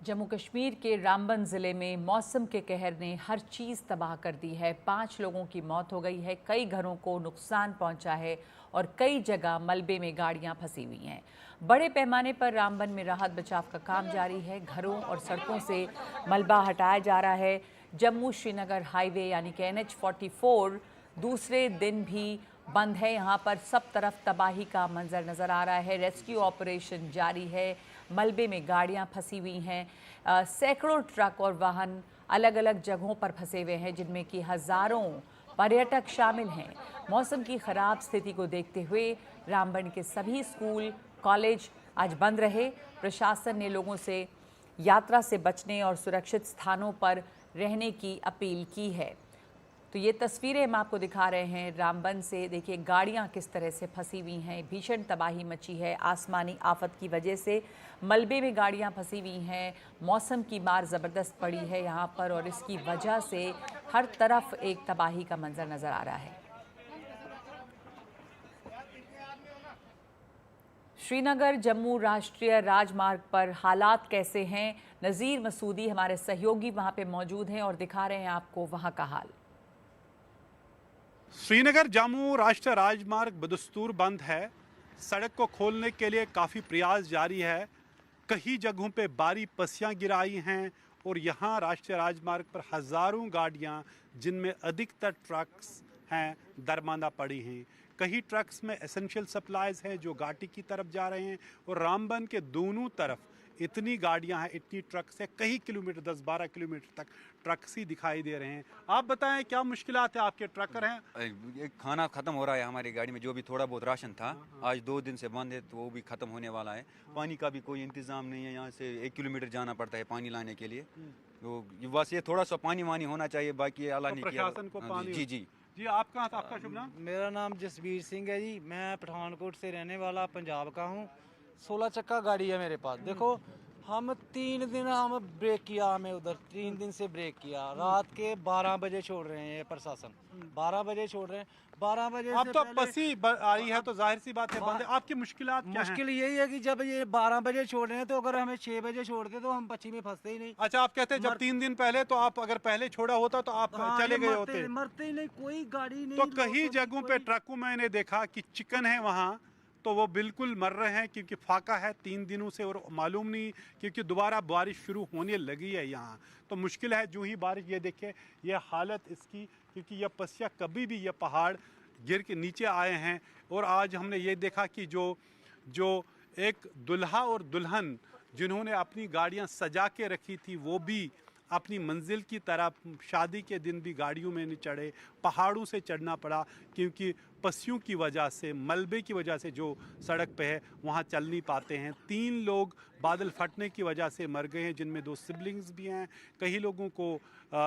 जम्मू कश्मीर के रामबन ज़िले में मौसम के कहर ने हर चीज़ तबाह कर दी है। 5 लोगों की मौत हो गई है, कई घरों को नुकसान पहुंचा है और कई जगह मलबे में गाड़ियां फंसी हुई हैं। बड़े पैमाने पर रामबन में राहत बचाव का काम जारी है। घरों और सड़कों से मलबा हटाया जा रहा है। जम्मू श्रीनगर हाईवे यानी कि NH-44 दूसरे दिन भी बंद है। यहाँ पर सब तरफ तबाही का मंजर नज़र आ रहा है। रेस्क्यू ऑपरेशन जारी है। मलबे में गाड़ियाँ फंसी हुई हैं। सैकड़ों ट्रक और वाहन अलग अलग जगहों पर फंसे हुए हैं, जिनमें कि हज़ारों पर्यटक शामिल हैं। मौसम की ख़राब स्थिति को देखते हुए रामबन के सभी स्कूल कॉलेज आज बंद रहे। प्रशासन ने लोगों से यात्रा से बचने और सुरक्षित स्थानों पर रहने की अपील की है। तो ये तस्वीरें हम आपको दिखा रहे हैं रामबन से। देखिए गाड़ियां किस तरह से फंसी हुई हैं। भीषण तबाही मची है आसमानी आफत की वजह से। मलबे में गाड़ियां फंसी हुई हैं। मौसम की मार ज़बरदस्त पड़ी है यहाँ पर और इसकी वजह से हर तरफ एक तबाही का मंजर नज़र आ रहा है। श्रीनगर जम्मू राष्ट्रीय राजमार्ग पर हालात कैसे हैं? नज़ीर मसूदी हमारे सहयोगी वहाँ पे मौजूद हैं और दिखा रहे हैं आपको वहाँ का हाल। श्रीनगर जम्मू राष्ट्रीय राजमार्ग बदस्तूर बंद है। सड़क को खोलने के लिए काफ़ी प्रयास जारी है। कई जगहों पे भारी पस्सियाँ गिराई हैं और यहाँ राष्ट्रीय राजमार्ग पर हज़ारों गाड़ियाँ, जिनमें अधिकतर ट्रक्स हैं, दरमांदा पड़ी हैं। कई ट्रक्स में एसेंशियल सप्लाईज हैं जो घाटी की तरफ जा रहे हैं और रामबन के दोनों तरफ इतनी गाड़ियां हैं, इतनी ट्रक्स है, कई किलोमीटर 10-12 किलोमीटर तक ट्रक्स ही दिखाई दे रहे हैं। आप बताएं क्या मुश्किलात है? आपके ट्रकर हैं? ये खाना खत्म हो रहा है हमारी गाड़ी में, जो भी थोड़ा बहुत राशन था आज 2 दिन से बंद है, तो वो भी खत्म होने वाला है। पानी का भी कोई इंतजाम नहीं है, यहाँ से 1 किलोमीटर जाना पड़ता है पानी लाने के लिए। तो बस ये थोड़ा सा पानी वानी होना चाहिए, बाकी अल्लाह तो ने किया। प्रशासन को हाँ पानी। जी जी जी आप कहाँ था? आपका शुभ नाम? मेरा नाम जसबीर सिंह है जी। मैं पठानकोट से रहने वाला पंजाब का हूँ। 16 चक्का गाड़ी है मेरे पास। देखो हम 3 दिन हम ब्रेक किया, हमें उधर 3 दिन से ब्रेक किया। रात के 12 बजे छोड़ रहे हैं ये प्रशासन, 12 बजे छोड़ रहे हैं। 12 बजे अब से तो पहले पसी आई है तो जाहिर सी बात है बंद है। आपकी मुश्किलात क्या हैं? मुश्किल यही है कि जब ये 12 बजे छोड़ रहे हैं तो अगर हमें 6 बजे छोड़ते तो हम पच्ची में फंसते ही नहीं। अच्छा, आप कहते हैं जब 3 दिन पहले, तो आप अगर पहले छोड़ा होता तो आप हाँ, चले ये गए मरते होते। मरते ही नहीं, कोई गाड़ी नहीं। तो कई लोगों जगहों की पे कोई- ट्रकों में मैंने देखा कि चिकन है वहाँ, तो वो बिल्कुल मर रहे हैं क्योंकि फाका है 3 दिनों से और मालूम नहीं क्योंकि दोबारा बारिश शुरू होने लगी है यहाँ। तो मुश्किल है जो ही बारिश, ये देखे ये हालत इसकी, क्योंकि यह पसिया कभी भी ये पहाड़ गिर के नीचे आए हैं। और आज हमने ये देखा कि जो एक दुल्हा और दुल्हन जिन्होंने अपनी गाड़ियाँ सजा के रखी थी, वो भी अपनी मंजिल की तरफ शादी के दिन भी गाड़ियों में नहीं चढ़े, पहाड़ों से चढ़ना पड़ा क्योंकि पस्सियों की वजह से, मलबे की वजह से जो सड़क पे है वहाँ चल नहीं पाते हैं। 3 लोग बादल फटने की वजह से मर गए हैं, जिनमें 2 सिबलिंग्स भी हैं। कई लोगों को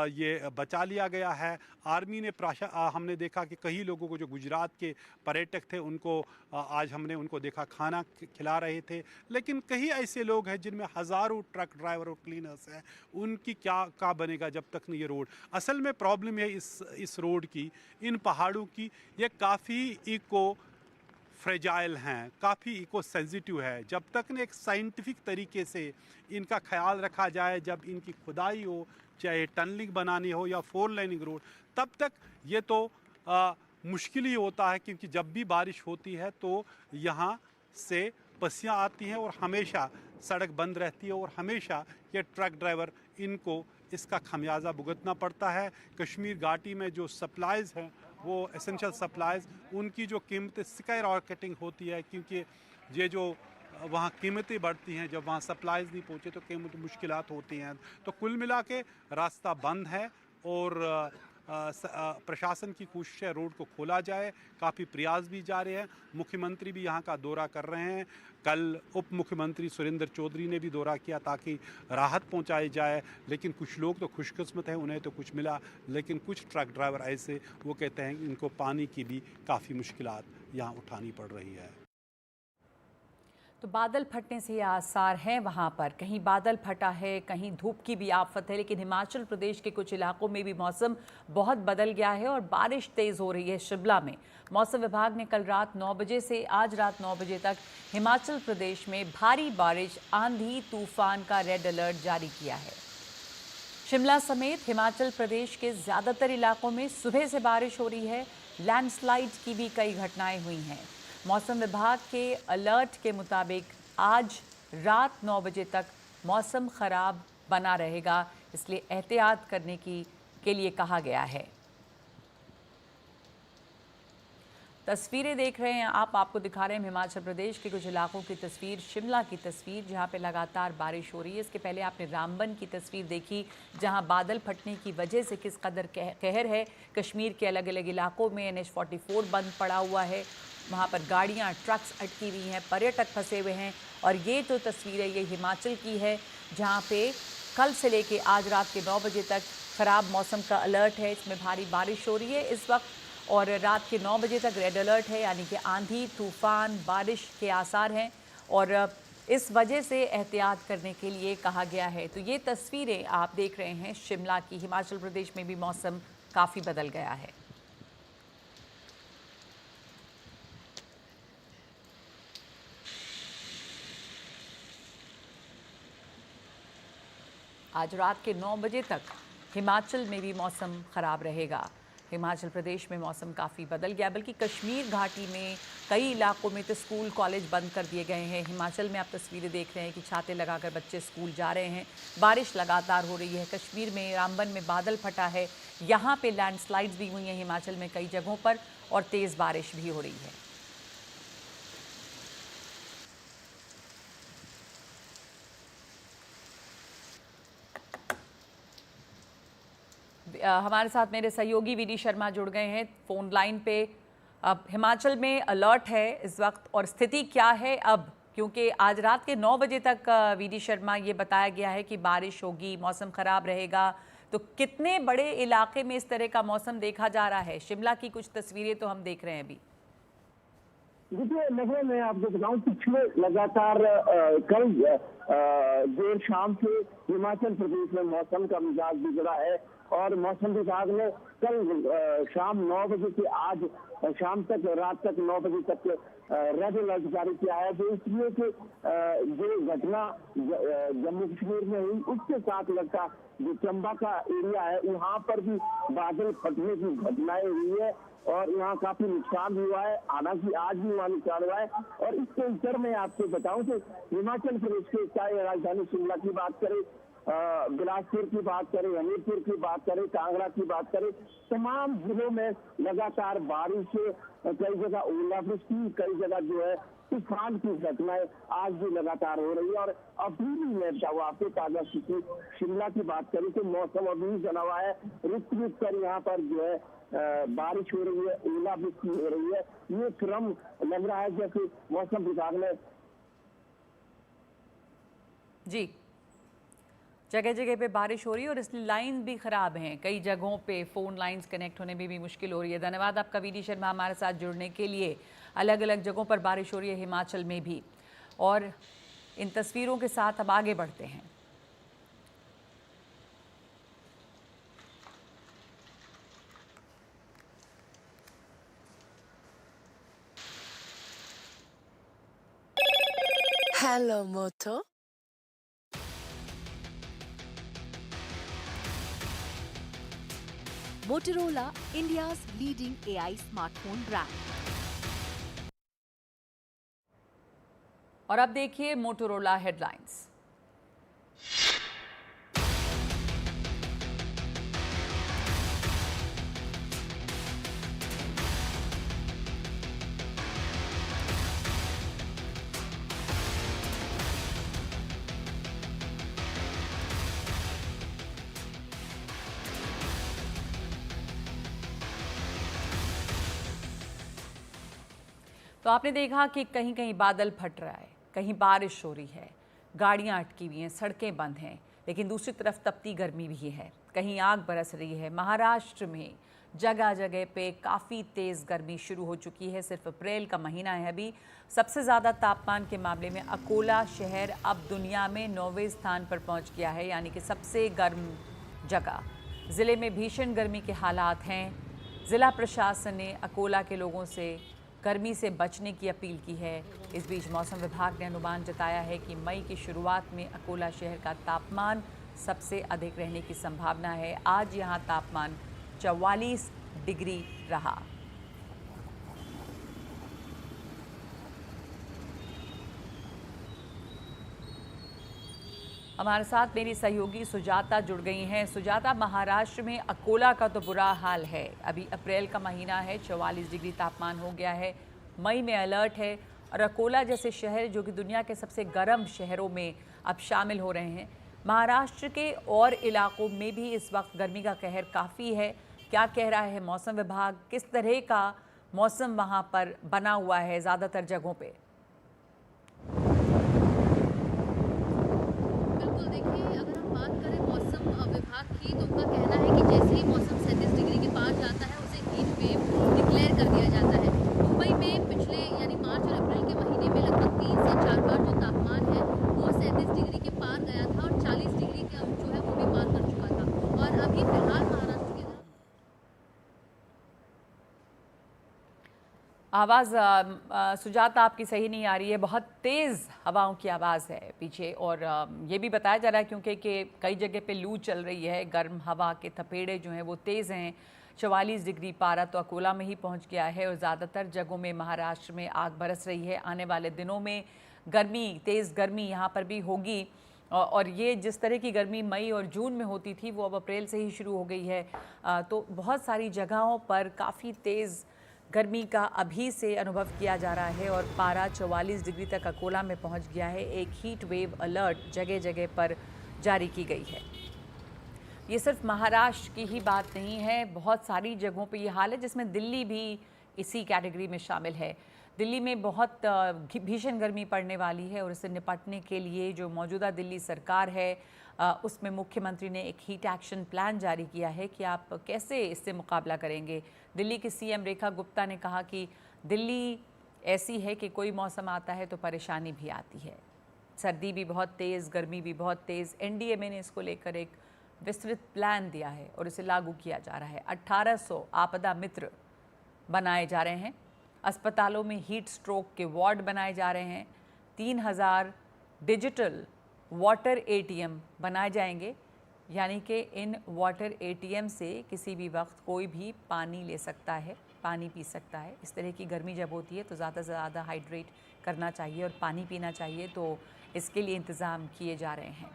ये बचा लिया गया है। आर्मी ने हमने देखा कि कई लोगों को, जो गुजरात के पर्यटक थे, उनको आज हमने उनको देखा खाना खिला रहे थे। लेकिन कई ऐसे लोग हैं जिनमें हज़ारों ट्रक ड्राइवर और क्लीनर्स हैं, उनकी क्या बनेगा जब तक नहीं ये रोड। असल में प्रॉब्लम है इस रोड की, इन पहाड़ों की। ये काफ़ी इको फ्रेजाइल हैं, काफ़ी इको सेंसिटिव है। जब तक न एक साइंटिफिक तरीके से इनका ख्याल रखा जाए, जब इनकी खुदाई हो, चाहे टनलिंग बनानी हो या 4 लाइनिंग रोड, तब तक ये तो मुश्किल ही होता है क्योंकि जब भी बारिश होती है तो यहाँ से पस्सियाँ आती हैं और हमेशा सड़क बंद रहती है और हमेशा ये ट्रक ड्राइवर इनको इसका खमियाजा भुगतना पड़ता है। कश्मीर घाटी में जो सप्लाईज़ हैं, वो एसेंशियल सप्लाईज़, उनकी जो कीमतें स्काई रॉकेटिंग होती है क्योंकि ये जो वहाँ कीमतें बढ़ती हैं, जब वहाँ सप्लाईज़ नहीं पहुँचे तो कीमत मुश्किलात होती हैं। तो कुल मिला के रास्ता बंद है और प्रशासन की कोशिश है रोड को खोला जाए। काफ़ी प्रयास भी जारी है। मुख्यमंत्री भी यहाँ का दौरा कर रहे हैं। कल उप मुख्यमंत्री सुरेंद्र चौधरी ने भी दौरा किया ताकि राहत पहुँचाई जाए। लेकिन कुछ लोग तो खुशकिस्मत हैं, उन्हें तो कुछ मिला, लेकिन कुछ ट्रक ड्राइवर ऐसे वो कहते हैं कि इनको पानी की भी काफ़ी मुश्किलात यहाँ उठानी पड़ रही है। तो बादल फटने से आसार हैं वहां पर, कहीं बादल फटा है, कहीं धूप की भी आफत है। लेकिन हिमाचल प्रदेश के कुछ इलाकों में भी मौसम बहुत बदल गया है और बारिश तेज हो रही है। शिमला में मौसम विभाग ने कल रात 9 बजे से आज रात 9 बजे तक हिमाचल प्रदेश में भारी बारिश, आंधी तूफान का रेड अलर्ट जारी किया है। शिमला समेत हिमाचल प्रदेश के ज्यादातर इलाकों में सुबह से बारिश हो रही है। लैंडस्लाइड की भी कई घटनाएं हुई हैं। मौसम विभाग के अलर्ट के मुताबिक आज रात 9 बजे तक मौसम खराब बना रहेगा, इसलिए एहतियात करने के लिए कहा गया है। तस्वीरें देख रहे हैं आप, आपको दिखा रहे हैं हिमाचल प्रदेश के कुछ इलाकों की तस्वीर, शिमला की तस्वीर जहां पे लगातार बारिश हो रही है। इसके पहले आपने रामबन की तस्वीर देखी जहां बादल फटने की वजह से किस कदर कहर है। कश्मीर के अलग अलग इलाकों में NH-44 बंद पड़ा हुआ है, वहां पर गाड़ियां, ट्रक्स अटकी हुई हैं, पर्यटक फंसे हुए हैं। और ये जो तस्वीर है ये हिमाचल की है जहाँ पे कल से लेके आज रात के 9 बजे तक खराब मौसम का अलर्ट है। इसमें भारी बारिश हो रही है इस वक्त और रात के 9 बजे तक रेड अलर्ट है, यानी कि आंधी तूफान बारिश के आसार हैं और इस वजह से एहतियात करने के लिए कहा गया है। तो ये तस्वीरें आप देख रहे हैं शिमला की। हिमाचल प्रदेश में भी मौसम काफ़ी बदल गया है। आज रात के 9 बजे तक हिमाचल में भी मौसम ख़राब रहेगा। हिमाचल प्रदेश में मौसम काफ़ी बदल गया, बल्कि कश्मीर घाटी में कई इलाकों में तो स्कूल कॉलेज बंद कर दिए गए हैं। हिमाचल में आप तस्वीरें देख रहे हैं कि छाते लगाकर बच्चे स्कूल जा रहे हैं। बारिश लगातार हो रही है। कश्मीर में रामबन में बादल फटा है, यहाँ पे लैंडस्लाइड्स भी हुई हैं हिमाचल में कई जगहों पर और तेज़ बारिश भी हो रही है। हमारे साथ मेरे सहयोगी वीडी शर्मा जुड़ गए हैं फ़ोन लाइन पे। अब हिमाचल में अलर्ट है इस वक्त और स्थिति क्या है अब, क्योंकि आज रात के 9 बजे तक वीडी शर्मा ये बताया गया है कि बारिश होगी, मौसम ख़राब रहेगा। तो कितने बड़े इलाके में इस तरह का मौसम देखा जा रहा है? शिमला की कुछ तस्वीरें तो हम देख रहे हैं अभी। देखिए नजर मैं आपको बताऊं, पिछले लगातार कल देर शाम से हिमाचल प्रदेश में मौसम का मिजाज बिगड़ा है और मौसम विभाग ने कल शाम 9 बजे से आज शाम तक, रात तक 9 बजे तक रेड अलर्ट जारी किया है। जो इसलिए कि जो घटना जम्मू कश्मीर में हुई उसके साथ लगता जो चंबा का एरिया है वहाँ पर भी बादल फटने की घटनाएं हुई है और यहाँ काफी नुकसान भी हुआ है। हालांकि आज भी वहाँ नुकसान हुआ है। और इसके उत्तर में आपको बताऊं कि हिमाचल प्रदेश के चाहे राजधानी शिमला की बात करें, बिलासपुर की बात करें, हमीरपुर की बात करें, कांगड़ा की बात करें, तमाम जिलों में लगातार बारिश, कई जगह ओलावृष्टि, कई जगह जो है तूफान की घटनाएं आज भी लगातार हो रही है। और अभी भी मैं आपको ताजा स्थिति शिमला की बात करें तो मौसम अभी भी बना हुआ है, रुक रुक कर यहाँ पर जो है बारिश हो रही है, ओलावृष्टि हो रही है। ये क्रम लग रहा है जैसे मौसम विभाग ने जी जगह जगह पे बारिश हो रही है और इसलिए लाइन भी ख़राब हैं। कई जगहों पे फ़ोन लाइंस कनेक्ट होने में भी मुश्किल हो रही है। धन्यवाद आपका वीडी शर्मा हमारे साथ जुड़ने के लिए। अलग अलग जगहों पर बारिश हो रही है हिमाचल में भी और इन तस्वीरों के साथ अब आगे बढ़ते हैं। Hello, Moto. Motorola, India's leading AI smartphone brand. और अब देखिए मोटोरोला हेडलाइंस। तो आपने देखा कि कहीं कहीं बादल फट रहा है, कहीं बारिश हो रही है, गाड़ियां अटकी हुई हैं, सड़कें बंद हैं, लेकिन दूसरी तरफ तपती गर्मी भी है। कहीं आग बरस रही है। महाराष्ट्र में जगह जगह पे काफ़ी तेज़ गर्मी शुरू हो चुकी है। सिर्फ अप्रैल का महीना है अभी। सबसे ज़्यादा तापमान के मामले में अकोला शहर अब दुनिया में 9वें स्थान पर पहुंच गया है, यानी कि सबसे गर्म जगह। ज़िले में भीषण गर्मी के हालात हैं। ज़िला प्रशासन ने अकोला के लोगों से गर्मी से बचने की अपील की है। इस बीच मौसम विभाग ने अनुमान जताया है कि मई की शुरुआत में अकोला शहर का तापमान सबसे अधिक रहने की संभावना है। आज यहां तापमान 44 डिग्री रहा। हमारे साथ मेरी सहयोगी सुजाता जुड़ गई हैं। सुजाता, महाराष्ट्र में अकोला का तो बुरा हाल है। अभी अप्रैल का महीना है, 44 डिग्री तापमान हो गया है। मई में अलर्ट है और अकोला जैसे शहर जो कि दुनिया के सबसे गर्म शहरों में अब शामिल हो रहे हैं। महाराष्ट्र के और इलाकों में भी इस वक्त गर्मी का कहर काफ़ी है। क्या कह रहा है मौसम विभाग? किस तरह का मौसम वहाँ पर बना हुआ है ज़्यादातर जगहों पे? बिल्कुल, देखिए अगर हम बात करें मौसम विभाग की तो उनका कहना है कि जैसे ही मौसम 37 डिग्री के पार जाता है उसे हीट वेव डिक्लेयर कर दिया जाता है। मुंबई में पिछले यानी मार्च और अप्रैल के महीने में लगभग 3 से 4 बार जो तापमान है वो 37 डिग्री के पार गया था और 40 डिग्री का जो है वो भी पार कर चुका था। और अभी फिलहाल महाराष्ट्र के आवाज़ सुजाता आपकी सही नहीं आ रही है। बहुत तेज़ हवाओं की आवाज़ है पीछे। और ये भी बताया जा रहा है क्योंकि कई जगह पे लू चल रही है, गर्म हवा के थपेड़े जो हैं वो तेज़ हैं। 44 डिग्री पारा तो अकोला में ही पहुंच गया है और ज़्यादातर जगहों में महाराष्ट्र में आग बरस रही है। आने वाले दिनों में गर्मी, तेज़ गर्मी यहाँ पर भी होगी। और ये जिस तरह की गर्मी मई और जून में होती थी वो अब अप्रैल से ही शुरू हो गई है। तो बहुत सारी जगहों पर काफ़ी तेज़ गर्मी का अभी से अनुभव किया जा रहा है और पारा 44 डिग्री तक अकोला में पहुंच गया है। एक हीट वेव अलर्ट जगह जगह पर जारी की गई है। ये सिर्फ महाराष्ट्र की ही बात नहीं है, बहुत सारी जगहों पे ये हाल है, जिसमें दिल्ली भी इसी कैटेगरी में शामिल है। दिल्ली में बहुत भीषण गर्मी पड़ने वाली है और इससे निपटने के लिए जो मौजूदा दिल्ली सरकार है उसमें मुख्यमंत्री ने एक हीट एक्शन प्लान जारी किया है कि आप कैसे इससे मुकाबला करेंगे। दिल्ली की सीएम रेखा गुप्ता ने कहा कि दिल्ली ऐसी है कि कोई मौसम आता है तो परेशानी भी आती है। सर्दी भी बहुत तेज़, गर्मी भी बहुत तेज़। एनडीएमए ने इसको लेकर एक विस्तृत प्लान दिया है और इसे लागू किया जा रहा है। 1800 आपदा मित्र बनाए जा रहे हैं। अस्पतालों में हीट स्ट्रोक के वार्ड बनाए जा रहे हैं। 3000 डिजिटल वाटर एटीएम बनाए जाएंगे, यानी कि इन वाटर एटीएम से किसी भी वक्त कोई भी पानी ले सकता है, पानी पी सकता है। इस तरह की गर्मी जब होती है तो ज़्यादा से ज़्यादा हाइड्रेट करना चाहिए और पानी पीना चाहिए, तो इसके लिए इंतज़ाम किए जा रहे हैं।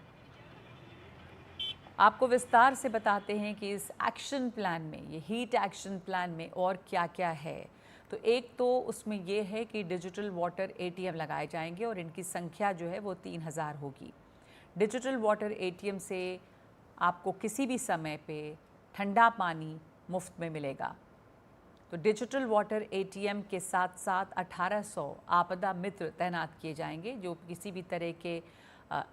आपको विस्तार से बताते हैं कि इस एक्शन प्लान में, ये हीट एक्शन प्लान में और क्या क्या है। तो एक तो उसमें ये है कि डिजिटल वाटर एटीएम लगाए जाएंगे और इनकी संख्या जो है वो 3000 होगी। डिजिटल वाटर एटीएम से आपको किसी भी समय पे ठंडा पानी मुफ्त में मिलेगा। तो डिजिटल वाटर एटीएम के साथ साथ 1800 आपदा मित्र तैनात किए जाएंगे जो किसी भी तरह के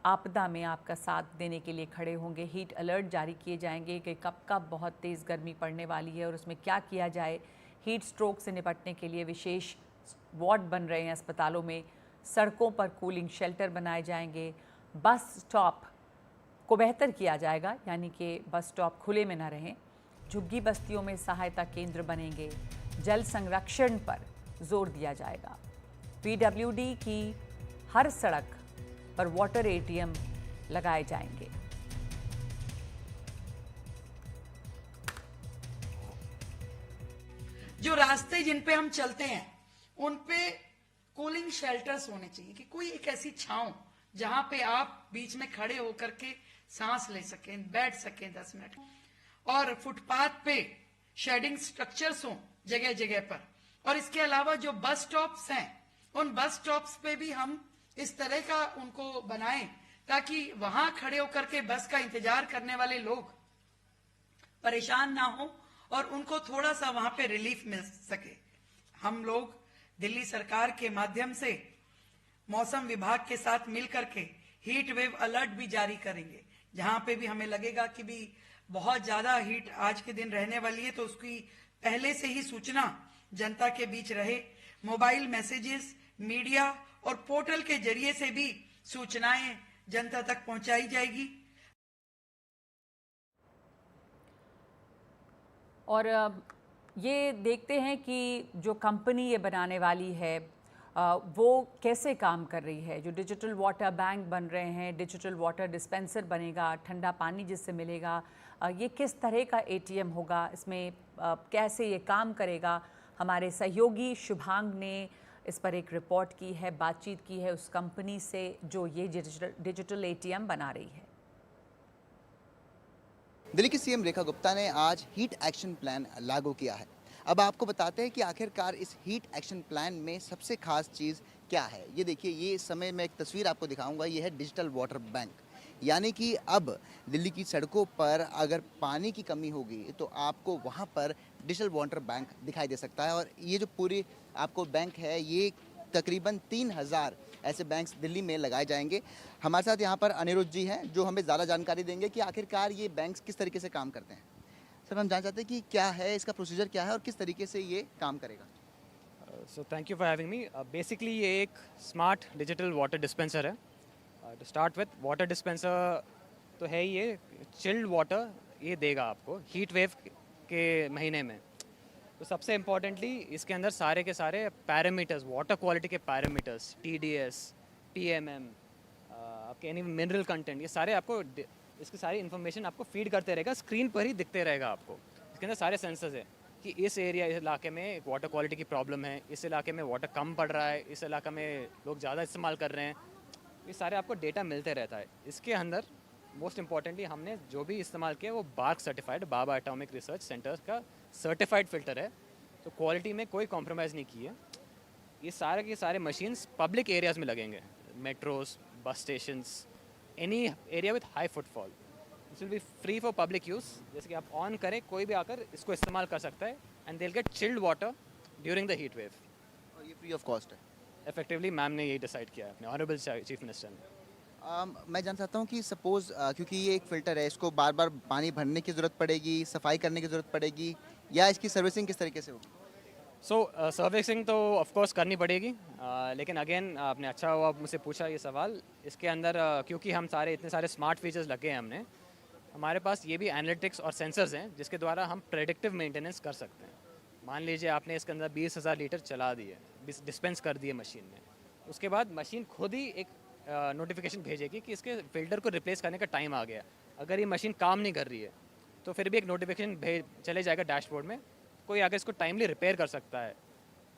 आपदा में आपका साथ देने के लिए खड़े होंगे। हीट अलर्ट जारी किए जाएंगे कि कब कब बहुत तेज़ गर्मी पड़ने वाली है और उसमें क्या किया जाए। हीट स्ट्रोक से निपटने के लिए विशेष वार्ड बन रहे हैं अस्पतालों में। सड़कों पर कूलिंग शेल्टर बनाए जाएंगे। बस स्टॉप को बेहतर किया जाएगा, यानी कि बस स्टॉप खुले में ना रहें। झुग्गी बस्तियों में सहायता केंद्र बनेंगे। जल संरक्षण पर जोर दिया जाएगा। पीडब्ल्यूडी की हर सड़क पर वाटर एटीएम लगाए जाएंगे। जो रास्ते जिन पे हम चलते हैं उन पे कूलिंग शेल्टर्स होने चाहिए कि कोई एक ऐसी छांव जहां पे आप बीच में खड़े होकर के सांस ले सकें, बैठ सकें 10 मिनट। और फुटपाथ पे शेडिंग स्ट्रक्चर्स हों जगह जगह पर। और इसके अलावा जो बस स्टॉप्स हैं उन बस स्टॉप्स पे भी हम इस तरह का उनको बनाएं ताकि वहां खड़े होकर के बस का इंतजार करने वाले लोग परेशान ना हो और उनको थोड़ा सा वहां पे रिलीफ मिल सके। हम लोग दिल्ली सरकार के माध्यम से मौसम विभाग के साथ मिलकर के हीट वेव अलर्ट भी जारी करेंगे, जहां पे भी हमें लगेगा कि भी बहुत ज्यादा हीट आज के दिन रहने वाली है, तो उसकी पहले से ही सूचना जनता के बीच रहे। मोबाइल मैसेजेस, मीडिया और पोर्टल के जरिए से भी सूचनाएं जनता तक पहुंचाई जाएगी। और ये देखते हैं कि जो कंपनी ये बनाने वाली है वो कैसे काम कर रही है। जो डिजिटल वाटर बैंक बन रहे हैं, डिजिटल वाटर डिस्पेंसर बनेगा, ठंडा पानी जिससे मिलेगा, ये किस तरह का एटीएम होगा, इसमें कैसे ये काम करेगा। हमारे सहयोगी शुभांग ने इस पर एक रिपोर्ट की है, बातचीत की है उस कंपनी से जो ये डिजिटल एटीएम बना रही है। दिल्ली की सीएम रेखा गुप्ता ने आज हीट एक्शन प्लान लागू किया है। अब आपको बताते हैं कि आखिरकार इस हीट एक्शन प्लान में सबसे खास चीज़ क्या है। ये देखिए, ये इस समय मैं एक तस्वीर आपको दिखाऊंगा, ये है डिजिटल वाटर बैंक। यानी कि अब दिल्ली की सड़कों पर अगर पानी की कमी होगी तो आपको वहाँ पर डिजिटल वाटर बैंक दिखाई दे सकता है। और ये जो पूरी आपको बैंक है, ये तकरीबन 3000 ऐसे बैंक्स दिल्ली में लगाए जाएंगे। हमारे साथ यहाँ पर अनिरुद्ध जी हैं जो हमें ज़्यादा जानकारी देंगे कि आखिरकार ये बैंक्स किस तरीके से काम करते हैं। सर, हम जानना चाहते हैं कि क्या है इसका प्रोसीजर, क्या है और किस तरीके से ये काम करेगा। So thank you for having me. Basically ये एक स्मार्ट डिजिटल वाटर डिस्पेंसर है। To start with, water dispenser तो है ही, ये चिल्ड वाटर ये देगा आपको हीट वेव के महीने में। तो सबसे इम्पॉर्टेंटली इसके अंदर सारे के सारे पैरामीटर्स, वाटर क्वालिटी के पैरामीटर्स, TDS, PMM, आपके एनी मिनरल कंटेंट, ये सारे आपको इसकी सारी इन्फॉर्मेशन आपको फीड करते रहेगा, स्क्रीन पर ही दिखते रहेगा आपको। इसके अंदर सारे सेंसर्स है कि इस एरिया, इस इलाके में वाटर क्वालिटी की प्रॉब्लम है, इस इलाके में वाटर कम पड़ रहा है, इस इलाके में लोग ज़्यादा इस्तेमाल कर रहे हैं। ये सारे आपको डेटा मिलते रहता है। इसके अंदर मोस्ट इम्पॉर्टेंटली हमने जो भी इस्तेमाल किया वो बार्क सर्टिफाइड, बाबा एटॉमिक रिसर्च सेंटर का सर्टिफाइड फ़िल्टर है। तो क्वालिटी में कोई कॉम्प्रोमाइज़ नहीं की है। ये सारे के सारे मशीन्स पब्लिक एरियाज़ में लगेंगे, मेट्रोज, बस stations, any area with high footfall. This will be free for public use. जैसे कि आप ऑन करें, कोई भी आकर इसको इस्तेमाल कर सकता है and they will get chilled water during the heat wave. और ये फ्री ऑफ कॉस्ट है इफेक्टिवली। मैम ने यही डिसाइड किया है, अपने ऑनरेबल चीफ मिनिस्टर ने। मैं जान सकता हूँ कि सपोज़ क्योंकि ये एक फ़िल्टर है, इसको बार बार पानी भरने की ज़रूरत पड़ेगी, सफाई करने की ज़रूरत पड़ेगी, या इसकी सर्विसिंग किस तरीके से होगी? सर्विसिंग तो ऑफ कोर्स करनी पड़ेगी, लेकिन अगेन आपने अच्छा हुआ मुझसे पूछा ये सवाल। इसके अंदर क्योंकि हम सारे इतने सारे स्मार्ट फीचर्स लगे हैं हमने, हमारे पास ये भी एनालिटिक्स और सेंसर्स हैं जिसके द्वारा हम प्रेडिक्टिव मेंटेनेंस कर सकते हैं। मान लीजिए आपने इसके अंदर 20,000 लीटर चला दिए, डिस्पेंस कर दिए मशीन में, उसके बाद मशीन खुद ही एक नोटिफिकेशन भेजेगी कि इसके फ़िल्टर को रिप्लेस करने का टाइम आ गया। अगर ये मशीन काम नहीं कर रही है तो फिर भी एक नोटिफिकेशन चले जाएगा डैशबोर्ड में, कोई आगे इसको टाइमली रिपेयर कर सकता है।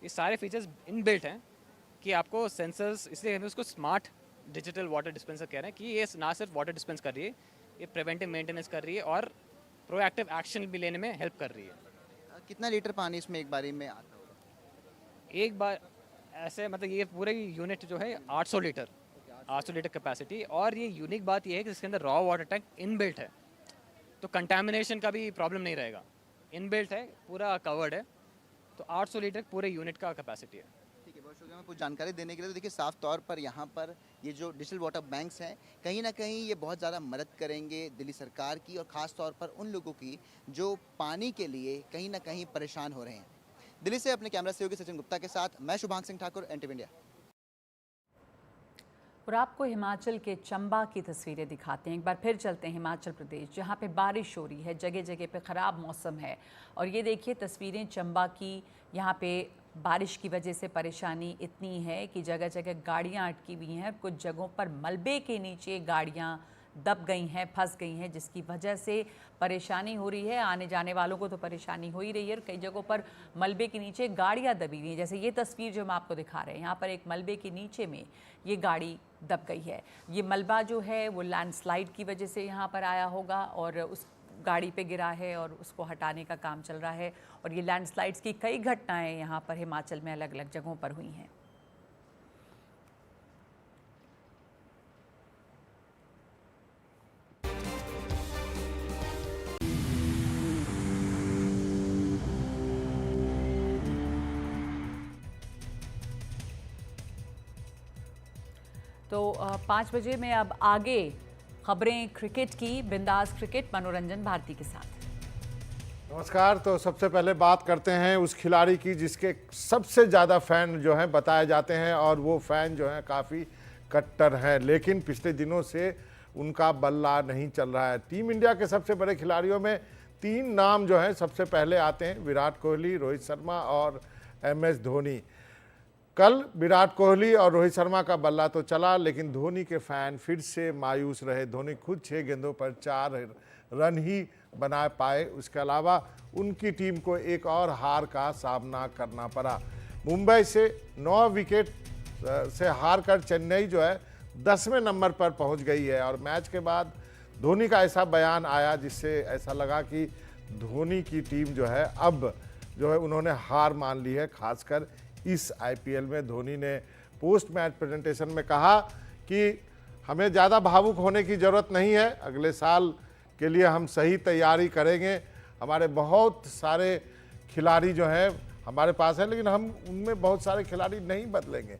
ये सारे फीचर्स इनबिल्ट हैं कि आपको सेंसर्स, इसलिए हम उसको स्मार्ट डिजिटल वाटर डिस्पेंसर कह रहे हैं कि ये ना सिर्फ वाटर डिस्पेंस कर रही है, ये प्रिवेंटिव मेंटेनेंस कर रही है और प्रोएक्टिव एक्शन भी लेने में हेल्प कर रही है। कितना लीटर पानी इसमें एक बारी में आता होगा? एक बार ऐसे मतलब ये पूरे यूनिट जो है 800 लीटर कैपेसिटी। और ये यूनिक बात ये है कि इसके अंदर रॉ वाटर टैंक इनबिल्ट है, तो कंटामिनेशन का भी प्रॉब्लम नहीं रहेगा। इनबिल्ट है, पूरा कवर्ड है, तो 800 लीटर पूरे यूनिट का कैपेसिटी है। ठीक है, बहुत शुक्रिया मैं कुछ जानकारी देने के लिए। तो देखिए, साफ तौर पर यहाँ पर ये जो डिजिटल वाटर बैंक्स हैं, कहीं ना कहीं ये बहुत ज़्यादा मदद करेंगे दिल्ली सरकार की, और ख़ास तौर पर उन लोगों की जो पानी के लिए कहीं ना कहीं परेशान हो रहे हैं। दिल्ली से अपने कैमरा सहयोगी सचिन गुप्ता के साथ मैं शुभांग सिंह ठाकुर, NTV इंडिया। और आपको हिमाचल के चंबा की तस्वीरें दिखाते हैं। एक बार फिर चलते हैं हिमाचल प्रदेश, जहां पे बारिश हो रही है, जगह जगह पे ख़राब मौसम है। और ये देखिए तस्वीरें चंबा की, यहाँ पे बारिश की वजह से परेशानी इतनी है कि जगह जगह गाड़ियाँ अटकी हुई हैं। कुछ जगहों पर मलबे के नीचे गाड़ियाँ दब गई हैं, फंस गई हैं, जिसकी वजह से परेशानी हो रही है। आने जाने वालों को तो परेशानी हो ही रही है। कई जगहों पर मलबे के नीचे गाड़ियां दबी हुई हैं, जैसे ये तस्वीर जो हम आपको दिखा रहे हैं, यहाँ पर एक मलबे के नीचे में ये गाड़ी दब गई है। ये मलबा जो है वो लैंडस्लाइड की वजह से यहाँ पर आया होगा और उस गाड़ी पे गिरा है और उसको हटाने का काम चल रहा है। और ये लैंडस्लाइड्स की कई घटनाएँ यहाँ पर हिमाचल में अलग अलग जगहों पर हुई हैं। तो 5 बजे में अब आगे खबरें क्रिकेट की, बिंदास क्रिकेट मनोरंजन भारती के साथ। नमस्कार। तो सबसे पहले बात करते हैं उस खिलाड़ी की जिसके सबसे ज़्यादा फैन जो हैं बताए जाते हैं, और वो फैन जो हैं काफ़ी कट्टर हैं, लेकिन पिछले दिनों से उनका बल्ला नहीं चल रहा है। टीम इंडिया के सबसे बड़े खिलाड़ियों में 3 नाम जो हैं सबसे पहले आते हैं, विराट कोहली, रोहित शर्मा और MS धोनी। कल विराट कोहली और रोहित शर्मा का बल्ला तो चला, लेकिन धोनी के फैन फिर से मायूस रहे। धोनी खुद 6 गेंदों पर 4 रन ही बना पाए। उसके अलावा उनकी टीम को एक और हार का सामना करना पड़ा। मुंबई से 9 विकेट से हार कर चेन्नई जो है 10वें नंबर पर पहुंच गई है। और मैच के बाद धोनी का ऐसा बयान आया जिससे ऐसा लगा कि धोनी की टीम जो है अब जो है उन्होंने हार मान ली है। खासकर इस IPL में धोनी ने पोस्ट मैच प्रेजेंटेशन में कहा कि हमें ज़्यादा भावुक होने की ज़रूरत नहीं है, अगले साल के लिए हम सही तैयारी करेंगे। हमारे बहुत सारे खिलाड़ी जो हैं हमारे पास हैं, लेकिन हम उनमें बहुत सारे खिलाड़ी नहीं बदलेंगे।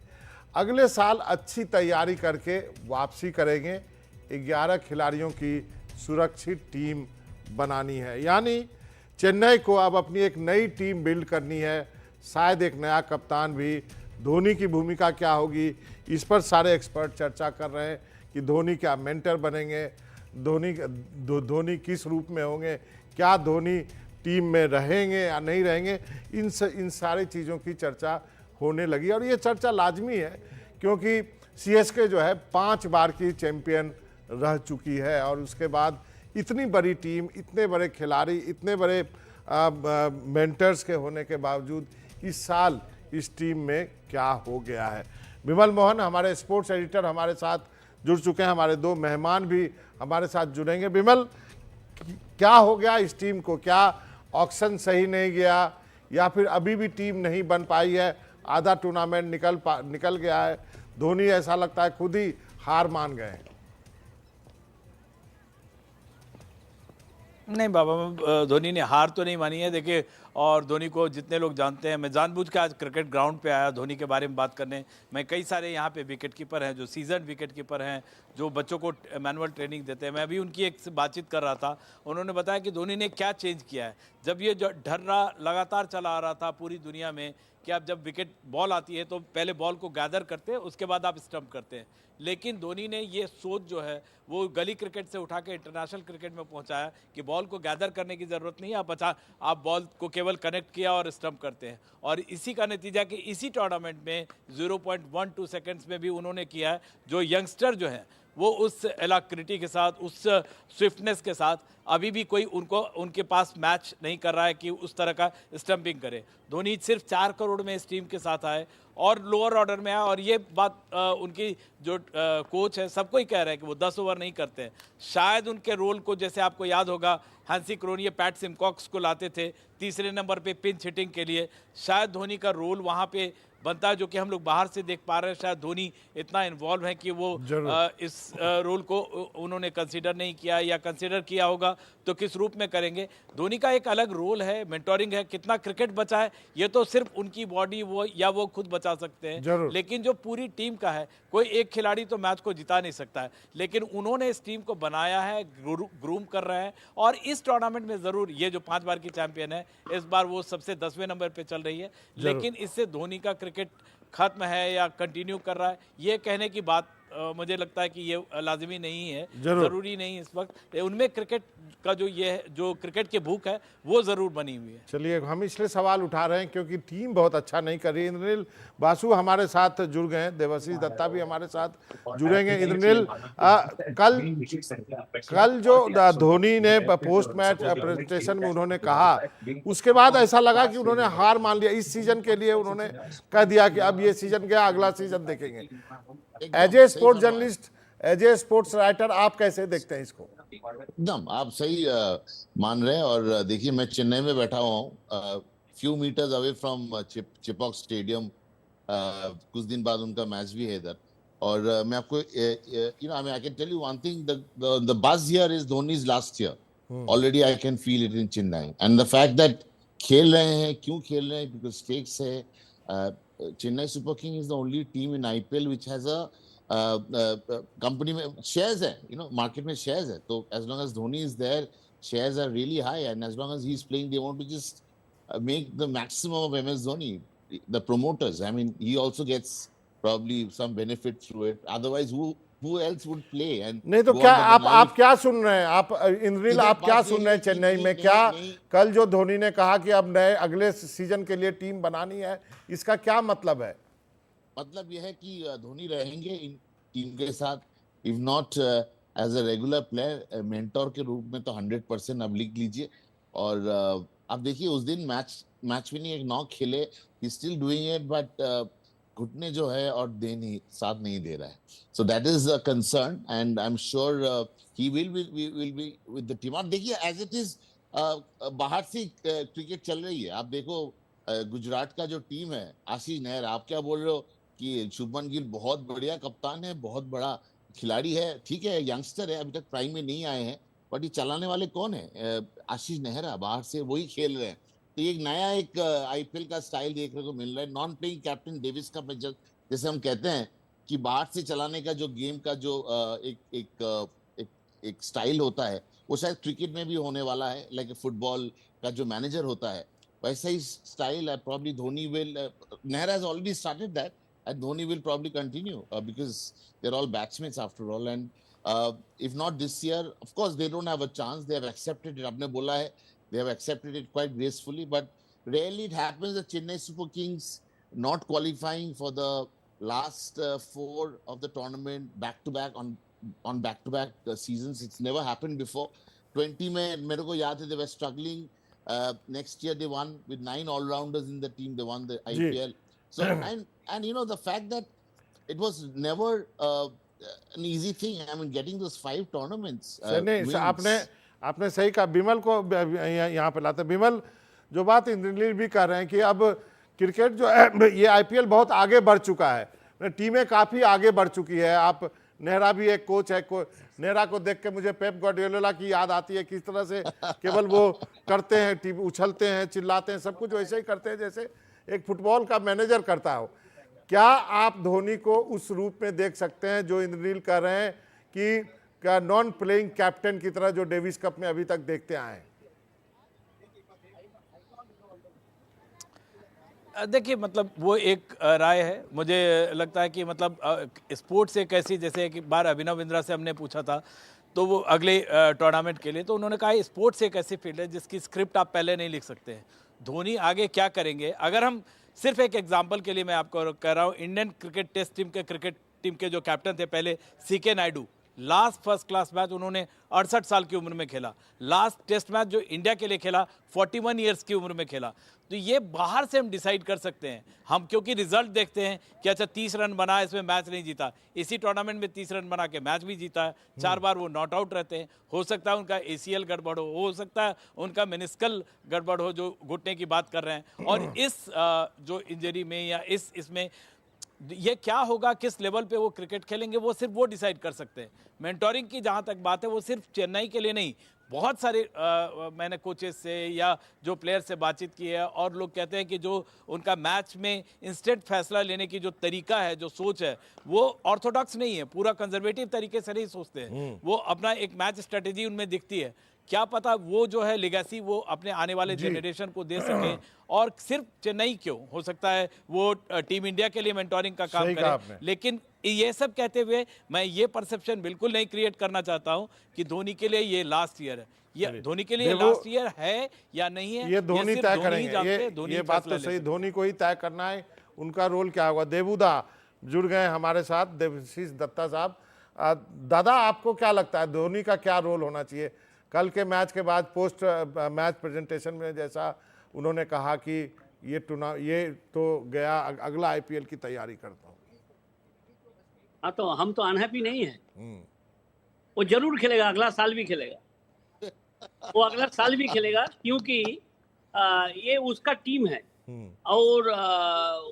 अगले साल अच्छी तैयारी करके वापसी करेंगे। 11 खिलाड़ियों की सुरक्षित टीम बनानी है, यानी चेन्नई को अब अपनी एक नई टीम बिल्ड करनी है। शायद एक नया कप्तान भी। धोनी की भूमिका क्या होगी, इस पर सारे एक्सपर्ट चर्चा कर रहे हैं कि धोनी क्या मेंटर बनेंगे, धोनी किस रूप में होंगे, क्या धोनी टीम में रहेंगे या नहीं रहेंगे। इन सारी चीज़ों की चर्चा होने लगी, और ये चर्चा लाजमी है क्योंकि CSK जो है 5 बार की चैंपियन रह चुकी है, और उसके बाद इतनी बड़ी टीम, इतने बड़े खिलाड़ी, इतने बड़े मेंटर्स के होने के बावजूद इस साल इस टीम में क्या हो गया है। विमल मोहन हमारे स्पोर्ट्स एडिटर हमारे साथ जुड़ चुके हैं, हमारे 2 मेहमान भी हमारे साथ जुड़ेंगे। विमल, क्या हो गया इस टीम को? क्या ऑक्शन सही नहीं गया, या फिर अभी भी टीम नहीं बन पाई है? आधा टूर्नामेंट निकल गया है, धोनी ऐसा लगता है खुद ही हार मान गए हैं। नहीं बाबा, धोनी ने हार तो नहीं मानी है। देखिए, और धोनी को जितने लोग जानते हैं, मैं जानबूझ के आज क्रिकेट ग्राउंड पे आया धोनी के बारे में बात करने। मैं कई सारे यहाँ पे विकेट कीपर हैं जो सीजन विकेट कीपर हैं, जो बच्चों को मैनुअल ट्रेनिंग देते हैं। मैं अभी उनकी एक बातचीत कर रहा था, उन्होंने बताया कि धोनी ने क्या चेंज किया है। जब ये जो ढर्रा लगातार चला आ रहा था पूरी दुनिया में कि आप जब विकेट बॉल आती है तो पहले बॉल को गैदर करते हैं, उसके बाद आप स्टंप करते हैं, लेकिन धोनी ने ये सोच जो है वो गली क्रिकेट से उठा के इंटरनेशनल क्रिकेट में पहुंचाया कि बॉल को गैदर करने की ज़रूरत नहीं है, आप बॉल को केवल कनेक्ट किया और स्टंप करते हैं। और इसी का नतीजा कि इसी टूर्नामेंट में 0.12 सेकंड्स में भी उन्होंने किया है। जो यंगस्टर जो है वो उस एलाक्रिटी के साथ, उस स्विफ्टनेस के साथ अभी भी कोई उनके पास मैच नहीं कर रहा है कि उस तरह का स्टंपिंग करे। धोनी सिर्फ 4 करोड़ में इस टीम के साथ आए और लोअर ऑर्डर में आया, और ये बात उनकी जो कोच है सबको ही कह रहे हैं कि वो 10 ओवर नहीं करते हैं। शायद उनके रोल को, जैसे आपको याद होगा हैंसी क्रोनिये पैट सिमकॉक्स को लाते थे तीसरे नंबर पे पिंच हिटिंग के लिए, शायद धोनी का रोल वहाँ पे बनता है, जो कि हम लोग बाहर से देख पा रहे हैं। शायद धोनी इतना इन्वॉल्व है कि वो इस रोल को उन्होंने कंसीडर नहीं किया, या कंसीडर किया होगा तो किस रूप में करेंगे। धोनी का एक अलग रोल है, मेंटोरिंग है। कितना क्रिकेट बचा है ये तो सिर्फ उनकी बॉडी वो खुद बचा सकते हैं, लेकिन जो पूरी टीम का है, कोई एक खिलाड़ी तो मैच को जिता नहीं सकता है, लेकिन उन्होंने इस टीम को बनाया है, ग्रूम कर रहे हैं। और इस टूर्नामेंट में जरूर ये जो 5 बार की चैंपियन है, इस बार वो सबसे 10वें नंबर पे चल रही है, लेकिन इससे धोनी का क्रिकेट खत्म है या कंटिन्यू कर रहा है, ये कहने की बात मुझे लगता है कि ये लाजमी नहीं है, जरूरी नहीं इस वक्त। उनमें क्रिकेट का जो क्रिकेट की भूख है वो जरूर बनी हुई है। चलिए, हम इसलिए सवाल उठा रहे हैं क्योंकि टीम बहुत अच्छा नहीं कर रही। इंद्रनील बासु हमारे साथ जुड़ गए हैं, देवाशीष दत्ता भी हमारे साथ जुड़ेंगे। इंद्रनील, कल जो धोनी ने पोस्ट मैच प्रेजेंटेशन में उन्होंने कहा, उसके बाद ऐसा लगा कि उन्होंने हार मान लिया इस सीजन के लिए। उन्होंने कह दिया कि अब ये सीजन गया, अगला सीजन देखेंगे। As a sports journalist, as a sports writer, आप कैसे देखते हैं इसको? एकदम आप सही मान रहे हैं। और देखिए, मैं चेन्नई में बैठा हुआ हूँ, few metres away from Chepauk stadium. कुछ दिन बाद उनका मैच भी है इधर। और मैं आपको I can tell you one thing, the buzz here is Dhoni's last year. Already I can feel it in Chennai, and the fact that खेल रहे हैं, क्यों खेल रहे हैं, बिकॉज स्टेक्स है। Chennai Super King is the only team in IPL which has a company में shares है, मार्केट में शेयर्स है, तो as long as Dhoni is there shares are really high, and as long as he's playing they want to just make the maximum of MS Dhoni, the promoters. I mean, he also gets probably some benefit through it, otherwise who else would play? And नहीं तो क्या आप क्या सुन रहे हैं, आप इंद्रिल आप क्या सुन रहे हैं चेन्नई में? क्या कल जो धोनी ने कहा कि अब नए अगले सीजन के लिए टीम बनानी है, इसका क्या मतलब है? मतलब यह है कि धोनी रहेंगे इन टीम के साथ, if not as a regular player, mentor के रूप में तो 100% अब लिख लीजिए। और अब देखिए उस दिन मैच विनिंग एक नॉक खेले, he still doing it, but घुटने जो है और साथ नहीं दे रहा है, so that is a concern, and I am sure he will be with the team. और देखिए एज इट इज बाहर से क्रिकेट चल रही है, आप देखो गुजरात का जो टीम है, आशीष नेहरा, आप क्या बोल रहे हो कि शुभमन गिल बहुत बढ़िया कप्तान है, बहुत बड़ा खिलाड़ी है, ठीक है, यंगस्टर है, अभी तक प्राइम में नहीं आए हैं, बट ये चलाने वाले कौन है? आशीष नेहरा, बाहर से वही खेल रहे हैं। तो एक नया एक आईपीएल का स्टाइल देखने को मिल रहा है, नॉन प्लेइंग कैप्टन डेविस का, जैसे हम कहते हैं कि बाहर से चलाने का जो गेम का जो एक स्टाइल होता है, वो शायद क्रिकेट में भी होने वाला है, लाइक फुटबॉल का जो मैनेजर होता है वैसा ही स्टाइल है। Probably Dhoni will, Nehra has already started that, and Dhoni will probably continue because they're all batchmates after all, and if not this year, of course they don't have a chance, they have accepted it, aapne bola hai, they have accepted it quite gracefully, but rarely it happens that Chennai Super Kings not qualifying for the last 4 of the tournament back to back on back to back seasons. It's never happened before. 20 mein mere ko yaad hai they were struggling, next year they won with 9 all rounders in the team, they won the IPL. So and you know the fact that it was never an easy thing. I mean, getting those 5 tournaments. नहीं, आपने सही कहा। बिमल को यहाँ पे लाते, बिमल जो बात इंद्रनील भी कर रहे हैं कि अब क्रिकेट जो है ये आईपीएल बहुत आगे बढ़ चुका है, टीमें काफी आगे बढ़ चुकी है। आप नेहरा भी एक कोच है, नेहरा को देख के मुझे पेप गार्डियोला की याद आती है, किस तरह से केवल वो करते हैं, टीम उछलते हैं, चिल्लाते हैं, सब कुछ वैसे ही करते हैं जैसे एक फुटबॉल का मैनेजर करता हो। क्या आप धोनी को उस रूप में देख सकते हैं जो इंद्रनील कर रहे हैं कि क्या नॉन प्लेइंग कैप्टन की तरह जो डेविस कप में अभी तक देखते आए हैं? देखिए मतलब वो एक राय है, मुझे लगता है कि मतलब स्पोर्ट्स एक ऐसी, जैसे एक बार अभिनव बिंद्रा से हमने पूछा था तो वो अगले टूर्नामेंट के लिए, तो उन्होंने कहा स्पोर्ट्स एक ऐसी फील्ड है जिसकी स्क्रिप्ट आप पहले नहीं लिख सकते हैं। धोनी आगे क्या करेंगे, अगर हम सिर्फ एक एग्जांपल के लिए मैं आपको कह रहा हूँ, इंडियन क्रिकेट टीम के जो कैप्टन थे पहले, CK Nayudu, last first class match उन्होंने 68 साल की उम्र में खेला। लास्ट टेस्ट मैच जो इंडिया के लिए खेला 41 ईयर्स की उम्र में खेला। तो ये बाहर से हम डिसाइड कर सकते हैं, हम क्योंकि रिजल्ट देखते हैं कि अच्छा 30 रन बना, इसमें मैच नहीं जीता, इसी टूर्नामेंट में 30 रन बना के मैच भी जीता है, 4 बार वो नॉट आउट रहते हैं। हो सकता है उनका ACL गड़बड़ हो सकता है उनका मेनिस्कल गड़बड़ हो, जो घुटने की बात कर रहे हैं। और इस जो इंजरी में या इसमें ये क्या होगा, किस लेवल पे वो क्रिकेट खेलेंगे, वो सिर्फ वो डिसाइड कर सकते हैं। मेंटोरिंग की जहाँ तक बात है, वो सिर्फ चेन्नई के लिए नहीं, बहुत सारे मैंने कोचेस से या जो प्लेयर से बातचीत की है, और लोग कहते हैं कि जो उनका मैच में इंस्टेंट फैसला लेने की जो तरीका है, जो सोच है, वो ऑर्थोडॉक्स नहीं है, पूरा कंजर्वेटिव तरीके से नहीं सोचते हैं। वो अपना एक मैच स्ट्रेटेजी उनमें दिखती है। क्या पता वो जो है लेगेसी वो अपने आने वाले जनरेशन को दे सके, और सिर्फ चेन्नई क्यों, हो सकता है वो टीम इंडिया के लिए मेंटोरिंग का काम करे। लेकिन ये सब कहते हुए मैं ये परसेप्शन बिल्कुल नहीं क्रिएट करना चाहता हूं कि धोनी के लिए ये लास्ट ईयर है। ये धोनी के लिए लास्ट ईयर है या नहीं है, ये धोनी तय करेंगे। ये बात तो सही, धोनी को ही तय करना है उनका रोल क्या होगा। देवुदा जुड़ गए हमारे साथ, देवशीष दत्ता साहब। दादा, आपको क्या लगता है धोनी का क्या रोल होना चाहिए? कल के मैच के बाद पोस्ट मैच प्रेजेंटेशन में जैसा उन्होंने कहा कि ये तो गया, अगला आईपीएल की तैयारी करता हूँ। हाँ, तो हम तो अनहैप्पी नहीं है, वो जरूर खेलेगा, अगला साल भी खेलेगा, वो अगला साल भी खेलेगा, क्योंकि ये उसका टीम है और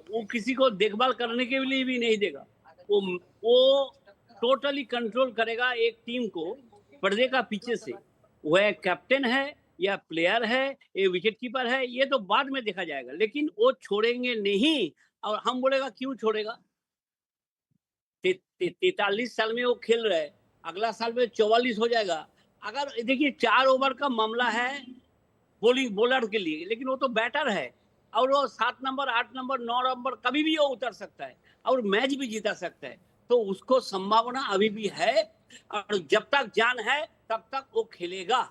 वो किसी को देखभाल करने के लिए भी नहीं देगा। वो टोटली कंट्रोल करेगा एक टीम को पर्दे का पीछे से। वह कैप्टन है या प्लेयर है, ये विकेट कीपर है, ये तो बाद में देखा जाएगा, लेकिन वो छोड़ेंगे नहीं। और हम बोलेगा क्यों छोड़ेगा, 43 साल में वो खेल रहे हैं, अगला साल में 44 हो जाएगा। अगर देखिए 4 ओवर का मामला है बॉलिंग बॉलर के लिए, लेकिन वो तो बैटर है और वो 7 नंबर 8 नंबर 9 नंबर कभी भी वो उतर सकता है और मैच भी जीता सकता है, तो उसको संभावना अभी भी है और जब तक जान है तब तक वो खेलेगा।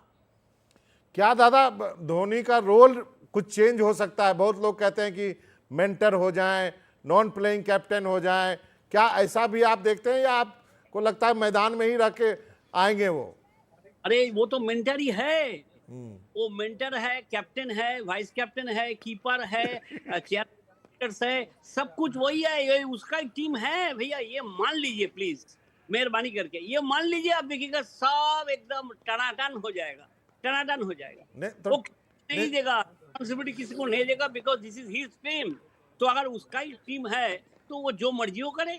क्या दादा धोनी का रोल कुछ चेंज हो सकता है? बहुत लोग कहते हैं कि मेंटर हो जाएं, नॉन प्लेइंग कैप्टन हो जाएं, क्या ऐसा भी आप देखते हैं या आपको लगता है मैदान में ही रह के आएंगे वो? अरे वो तो मेंटर ही है, वो मेंटर है, कैप्टन है, वाइस कैप्टन है, कीपर है, चेयर है, सब कुछ वही है, ये उसका टीम है भैया। ये मान लीजिए प्लीज, मेहरबानी करके ये मान लीजिए, आप देखिएगा सब एकदम टनाटन हो जाएगा, टनाटन हो जाएगा। वो नहीं देगा रिस्पांसिबिलिटी, किसी को नहीं देगा, because this is his team. तो अगर उसका ही टीम है तो वो जो मर्जी हो करे।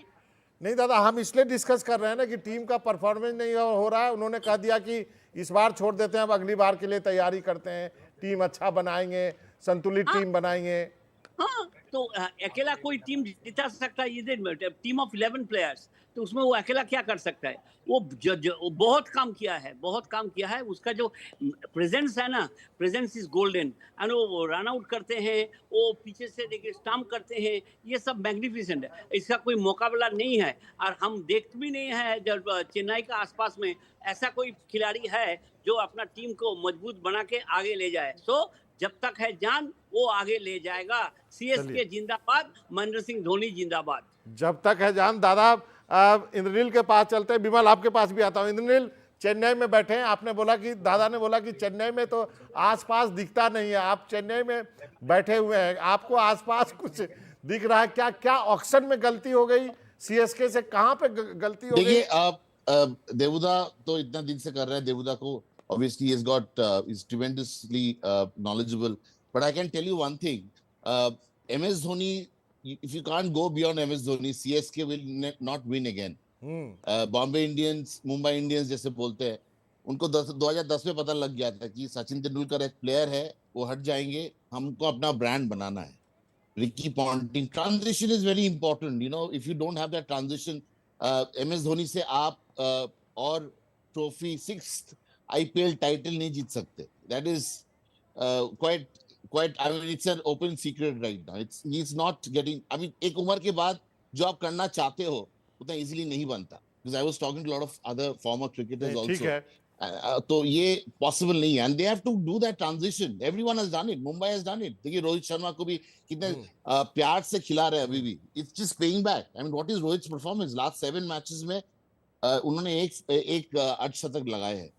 नहीं दादा, हम इसलिए डिस्कस कर रहे हैं ना कि टीम का परफॉर्मेंस नहीं हो रहा है। उन्होंने कह दिया कि इस बार छोड़ देते हैं, अब अगली बार के लिए तैयारी करते हैं, टीम अच्छा बनाएंगे, संतुलित टीम बनाएंगे। हाँ, तो अकेला कोई टीम जिता सकता है? ये टीम ऑफ 11 प्लेयर्स, तो उसमें वो अकेला क्या कर सकता है? वो वो बहुत काम किया है, बहुत काम किया है। उसका जो प्रेजेंस है ना, प्रेजेंस इज गोल्डन। एंड वो रन आउट करते हैं, वो पीछे से देखिए स्टंप करते हैं, ये सब मैग्निफिसेंट है। इसका कोई मुकाबला नहीं है और हम देखते भी नहीं है जब चेन्नई का आसपास में ऐसा कोई खिलाड़ी है जो अपना टीम को मजबूत बना के आगे ले जाए। सो जब तक है जान वो आगे ले जाएगा। सीएसके जिंदाबाद, महेंद्र सिंह धोनी जिंदाबाद। जब तक है जान। दादा इंद्रनील के पास चलते हैं, बिमल आपके पास भी आता हूँ। इंद्रनील चेन्नई में बैठे हैं, आपने बोला कि दादा ने बोला कि चेन्नई में तो आसपास दिखता नहीं है, आप चेन्नई में बैठे हुए हैं, आपको आसपास कुछ दिख रहा है क्या? क्या ऑक्शन में गलती हो गई सीएसके से, कहाँ पे गलती हो गई? देखिए आप देवुदा तो इतना दिन से कर रहे हैं, देवुदा को obviously he has got is tremendously knowledgeable, but I can tell you one thing, MS Dhoni, if you can't go beyond MS Dhoni, CSK will not win again. Bombay Indians, Mumbai Indians जैसे बोलते हैं, उनको 2010 में पता लग गया था कि सचिन तेंदुलकर एक प्लेयर है, वो हट जाएंगे, हमको अपना ब्रांड बनाना है। Ricky Ponting, transition is very important, you know, if you don't have that transition, MS Dhoni से आप और ट्रॉफी 6th IPL टाइटल नहीं जीत सकते। That is quite I mean it's an open secret right now. He's not getting, I mean एक उम्र के बाद जो आप करना चाहते हो उतना इजीली नहीं बनता। Because I was talking to a lot of other former cricketers also. ठीक है। तो ये पॉसिबल नहीं है, and they have to do that transition. Everyone has done it. Mumbai has done it. देखिए रोहित शर्मा को भी कितने प्यार से खिला रहे हैं अभी भी। It's just paying back. I mean what is Rohit's performance? Last 7 matches में उन्होंने एक अर्धशतक लगाए हैं।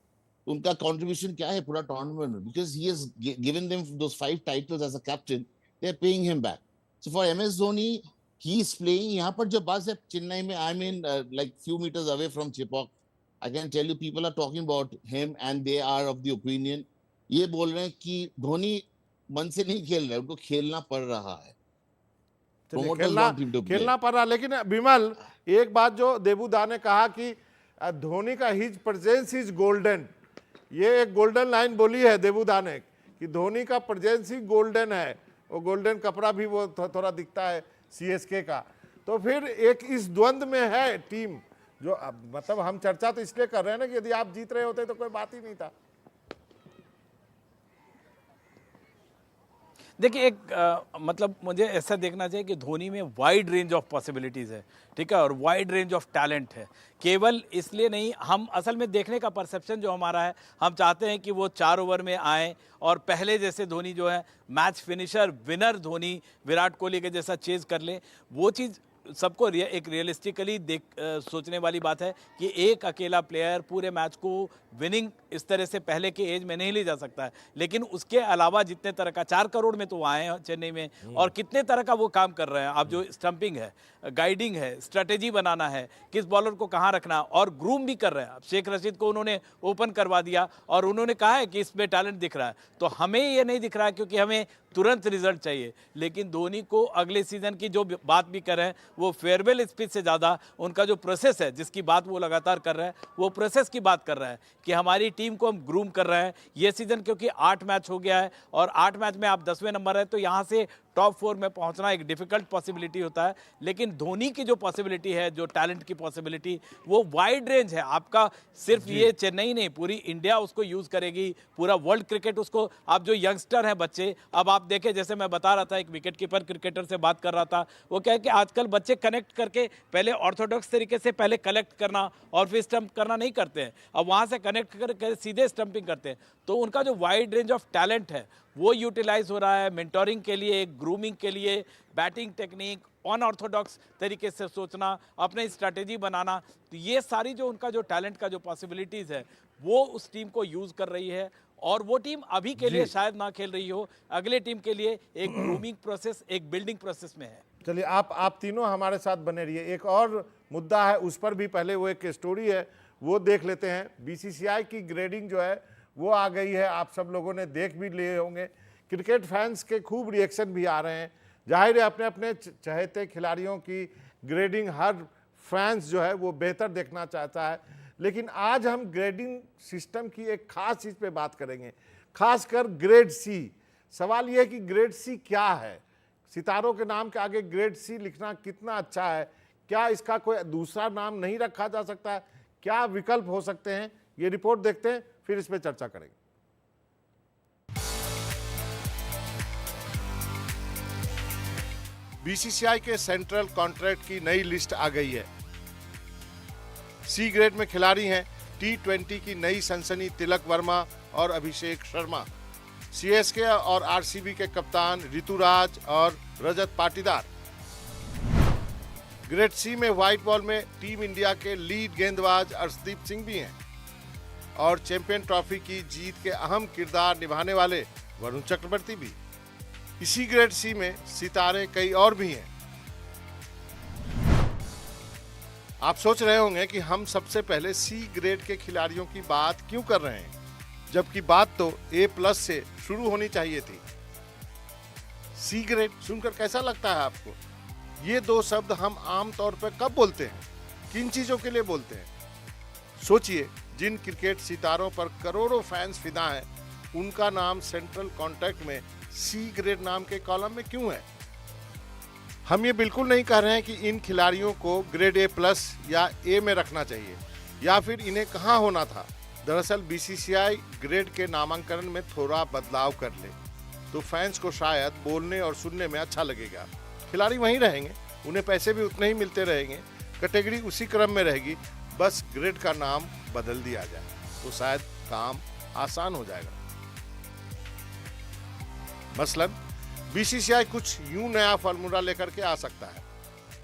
उनका कंट्रीब्यूशन क्या है पूरा टूर्नामेंट में? Because he has given them those 5 titles as a captain, they are paying him back. So for MS Dhoni he is playing. यहाँ पर जो बात है चेन्नई में, I mean like few metres away from Chepauk, I can tell you people are talking about him and they are of the opinion, ये बोल रहे हैं कि धोनी मन से नहीं खेल रहे, उनको खेलना पड़ रहा है, खेलना पड़ रहा। लेकिन बिमल एक बात जो देवुदा ने कहा कि धोनी का हिज प्रेजेंस इज गोल्डन, ये एक गोल्डन लाइन बोली है देवुदा ने कि धोनी का प्रेजेंस ही गोल्डन है। वो गोल्डन कपड़ा भी वो थोड़ा दिखता है सीएसके का। तो फिर एक इस द्वंद में है टीम, जो मतलब हम चर्चा तो इसलिए कर रहे हैं ना कि यदि आप जीत रहे होते तो कोई बात ही नहीं था। देखिए एक मतलब मुझे ऐसा देखना चाहिए कि धोनी में वाइड रेंज ऑफ पॉसिबिलिटीज़ है, ठीक है, और वाइड रेंज ऑफ टैलेंट है। केवल इसलिए नहीं, हम असल में देखने का परसेप्शन जो हमारा है, हम चाहते हैं कि वो 4 ओवर में आए और पहले जैसे धोनी जो है match finisher winner Dhoni Virat Kohli के जैसा चेज कर ले। वो चीज़ सबको एक रियलिस्टिकली सोचने वाली बात है कि एक अकेला प्लेयर पूरे मैच को विनिंग इस तरह से पहले के एज में नहीं ले जा सकता है। लेकिन उसके अलावा जितने तरह का 4 करोड़ में तो आए हैं चेन्नई में, और कितने तरह का वो काम कर रहे हैं। अब जो स्टंपिंग है, गाइडिंग है, स्ट्रेटेजी बनाना है, किस बॉलर को कहाँ रखना, और ग्रूम भी कर रहे हैं। अब शेख रशीद को उन्होंने ओपन करवा दिया और उन्होंने कहा है कि इसमें टैलेंट दिख रहा है। तो हमें ये नहीं दिख रहा है क्योंकि हमें तुरंत रिजल्ट चाहिए। लेकिन धोनी को अगले सीजन की जो बात भी कर रहे हैं, वो फेयरवेल स्पीच से ज़्यादा उनका जो प्रोसेस है जिसकी बात वो लगातार कर रहे हैं, वो प्रोसेस की बात कर रहा है कि हमारी टीम को हम ग्रूम कर रहे हैं। ये सीज़न क्योंकि 8 मैच हो गया है और 8 मैच में आप 10वें नंबर है, तो यहाँ से टॉप 4 में पहुंचना एक डिफिकल्ट पॉसिबिलिटी होता है, लेकिन धोनी की जो पॉसिबिलिटी है, जो टैलेंट की पॉसिबिलिटी, वो वाइड रेंज है। आपका सिर्फ ये चेन्नई नहीं, पूरी इंडिया उसको यूज करेगी, पूरा वर्ल्ड क्रिकेट उसको। आप जो यंगस्टर हैं बच्चे, अब आप देखें, जैसे मैं बता रहा था, एक विकेट कीपर क्रिकेटर से बात कर रहा था, वो क्या है कि आजकल बच्चे कनेक्ट करके पहले ऑर्थोडॉक्स तरीके से पहले कलेक्ट करना और फिर स्टंप करना नहीं करते हैं, अब वहां से कनेक्ट करके सीधे स्टंपिंग करते हैं। तो उनका जो वाइड रेंज ऑफ टैलेंट है वो यूटिलाइज हो रहा है मेंटोरिंग के लिए, ग्रूमिंग के लिए, बैटिंग टेक्निक, अनऑर्थोडॉक्स तरीके से सोचना, अपने स्ट्रैटेजी बनाना। तो ये सारी जो उनका जो टैलेंट का जो पॉसिबिलिटीज़ है वो उस टीम को यूज़ कर रही है, और वो टीम अभी के लिए शायद ना खेल रही हो, अगले टीम के लिए एक ग्रूमिंग प्रोसेस, एक बिल्डिंग प्रोसेस में है। चलिए, आप तीनों हमारे साथ बने रहिए। एक और मुद्दा है, उस पर भी पहले वो एक स्टोरी है, वो देख लेते हैं। बीसीसीआई की ग्रेडिंग जो है वो आ गई है, आप सब लोगों ने देख भी लिए होंगे। क्रिकेट फैंस के खूब रिएक्शन भी आ रहे हैं। जाहिर है अपने अपने चहेते खिलाड़ियों की ग्रेडिंग हर फैंस जो है वो बेहतर देखना चाहता है, लेकिन आज हम ग्रेडिंग सिस्टम की एक खास चीज़ पे बात करेंगे, खासकर ग्रेड सी। सवाल ये है कि ग्रेड सी क्या है, सितारों के नाम के आगे ग्रेड सी लिखना कितना अच्छा है, क्या इसका कोई दूसरा नाम नहीं रखा जा सकता है, क्या विकल्प हो सकते हैं, ये रिपोर्ट देखते हैं, फिर इस पर चर्चा करेंगे। बीसीसीआई के सेंट्रल कॉन्ट्रैक्ट की नई लिस्ट आ गई है। सी ग्रेड में खिलाड़ी हैं T20 की नई सनसनी तिलक वर्मा और अभिषेक शर्मा, सीएसके और आरसीबी के कप्तान ऋतुराज और रजत पाटीदार। ग्रेड सी में व्हाइट बॉल में टीम इंडिया के लीड गेंदबाज अर्शदीप सिंह भी हैं, और चैंपियन ट्रॉफी की जीत के अहम किरदार निभाने वाले वरुण चक्रवर्ती भी। इसी ग्रेड सी में सितारे कई और भी हैं। आप सोच रहे होंगे कि हम सबसे पहले सी ग्रेड के खिलाड़ियों की बात क्यों कर रहे हैं, जबकि बात तो A+ से शुरू होनी चाहिए थी। सी ग्रेड सुनकर कैसा लगता है आपको? ये दो शब्द हम आमतौर पर कब बोलते हैं, किन चीजों के लिए बोलते हैं? सोचिए, जिन क्रिकेट सितारों पर करोड़ों फैंस फिदा हैं, उनका नाम सेंट्रल कॉन्ट्रैक्ट में सी ग्रेड नाम के कॉलम में क्यों है? हम ये बिल्कुल नहीं कह रहे हैं कि इन खिलाड़ियों को ग्रेड A+ या A में रखना चाहिए, या फिर इन्हें कहाँ होना था। दरअसल बीसीसीआई ग्रेड के नामांकन में थोड़ा बदलाव कर ले तो फैंस को शायद बोलने और सुनने में अच्छा लगेगा। खिलाड़ी वहीं रहेंगे, उन्हें पैसे भी उतने ही मिलते रहेंगे, कैटेगरी उसी क्रम में रहेगी, बस ग्रेड का नाम बदल दिया जाए तो शायद काम आसान हो जाएगा। मसलन बीसीसीआई कुछ यूं नया फार्मूला लेकर के आ सकता है,